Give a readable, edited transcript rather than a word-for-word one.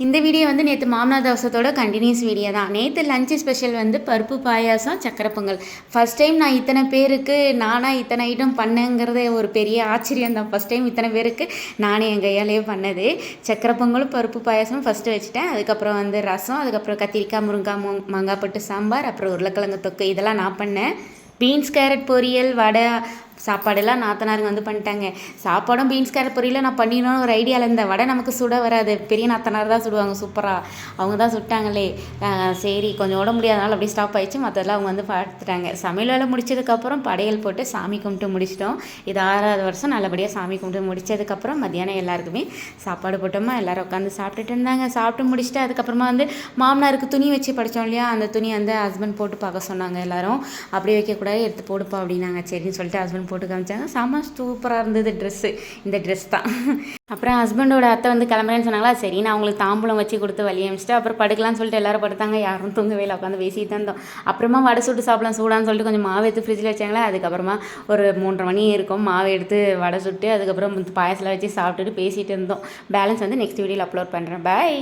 இந்த வீடியோ வந்து நேற்று மாமனார் தவசத்தோட கண்டினியூஸ் வீடியோ தான். நேற்று லஞ்சு ஸ்பெஷல் வந்து பருப்பு பாயாசம் சக்கரை பொங்கல். ஃபஸ்ட் டைம் நான் இத்தனை பேருக்கு நானாக இத்தனை ஐட்டம் பண்ணேங்கிறது ஒரு பெரிய ஆச்சரியம் தான். ஃபஸ்ட் டைம் இத்தனை பேருக்கு நானே என் கையாலேயே பண்ணது. சக்கரை பொங்கலும் பருப்பு பாயாசமும் ஃபஸ்ட்டு வச்சுட்டேன். அதுக்கப்புறம் வந்து ரசம், அதுக்கப்புறம் கத்திரிக்காய் முருங்காய் மாங்காய் போட்டு சாம்பார், அப்புறம் உருளைக்கிழங்கு தொக்கு, இதெல்லாம் நான் பண்ணேன். பீன்ஸ் கேரட் பொரியல், வடை, சாப்பாடெல்லாம் நாத்தனாருங்க வந்து பண்ணிட்டாங்க. சாப்பாடும் பீன்ஸ் கேரட் பொரியலும் நான் பண்ணிடணும்னு ஒரு ஐடியாவில் இருந்தேன். வடை நமக்கு சுட வராது, பெரிய நாத்தனார் தான் சுடுவாங்க சூப்பராக. அவங்க தான் சுட்டாங்களே. சரி கொஞ்சம் உட முடியாதனால அப்படியே ஸ்டாப் ஆகிடுச்சு. மற்றதெல்லாம் அவங்க வந்து பார்த்துட்டாங்க. சமையல் வேலை முடிச்சதுக்கப்புறம் படையல் போட்டு சாமி கும்பிட்டு முடிச்சிட்டோம். இது 6வது வருஷம் நல்லபடியாக சாமி கும்பிட்டு முடித்ததுக்கப்புறம் மத்தியானம் எல்லாருக்குமே சாப்பாடு போட்டோமா, எல்லோரும் உட்காந்து சாப்பிட்டுட்டு இருந்தாங்க. சாப்பிட்டு முடிச்சுட்டு அதுக்கப்புறமா வந்து மாமனாருக்கு துணி வச்சு படித்தோம் இல்லையா, அந்த துணி வந்து ஹஸ்பண்ட் போட்டு பார்க்க சொன்னாங்க. எல்லோரும் அப்படியே வைக்கக்கூடாது, எடுத்து போடுப்பா அப்படின்னாங்க. சரின்னு சொல்லிட்டு ஹஸ்பண்ட் போட்டு காமிச்சாங்க. செம்ம சூப்பராக இருந்தது ட்ரெஸ்ஸு. இந்த ட்ரெஸ் தான். அப்புறம் ஹஸ்பண்டோட அத்தை வந்து கிளம்புறேன்னு சொன்னாங்களா, சரி நான் அவங்களுக்கு தாம்பூலம் வச்சு கொடுத்து வழி அமிச்சிட்டு அப்புறம் படுக்கலாம்னு சொல்லிட்டு எல்லாரும் படுத்தாங்க. யாரும் தூங்கவே இல்லை, உட்காந்து பேசிட்டு இருந்தோம். அப்புறமா வடை சுட்டு சாப்பிடலாம் சூடான்னு சொல்லிட்டு கொஞ்சம் மாவு எடுத்து ஃப்ரிட்ஜில் வச்சாங்களா. அதுக்கப்புறமா ஒரு 3:30 மணி இருக்கும், மாவு எடுத்து வடை சுட்டு அதுக்கப்புறம் பாயசலாம் வச்சு சாப்பிட்டுட்டு பேசிகிட்டு இருந்தோம். பேலன்ஸ் வந்து நெக்ஸ்ட் வீடியோவில் அப்லோட் பண்ணுறேன். பாய்.